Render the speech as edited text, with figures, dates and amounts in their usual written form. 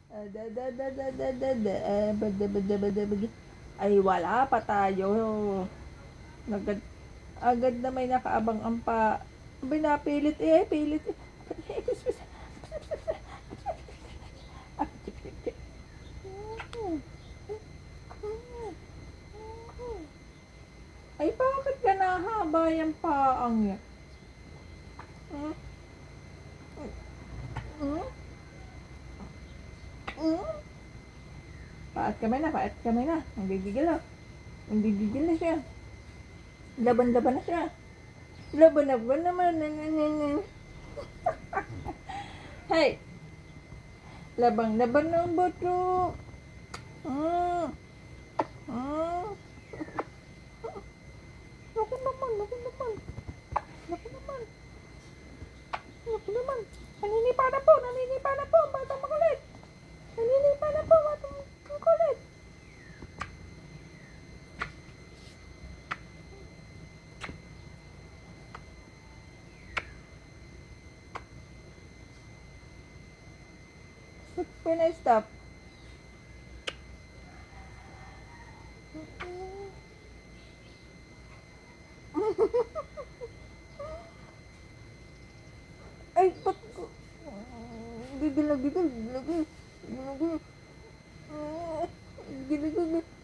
Ay, wala pa tayo. Agad, agad na may nakaabang ang pa. Binapilit eh, pilit eh. Ay, bakit ka nahaba yung paang yan? Hmm? Hmm? Hmm? Paat kamay na, paat kamay na. Nanggigigil na. Nanggigigil na siya. Laban-laban na siya. Laban-laban naman. Hey! Labang-laban ng buto. Hmm. Hmm. Naku naman, naku naman. Naku naman. Naku naman. Naninipa na po, naninipa na po. Batang makulit. Naninipa na po, batang makulit. When I stop. Ay, ba't ko? Gigil na gigil. Gigil na gigil. Gigil na gigil.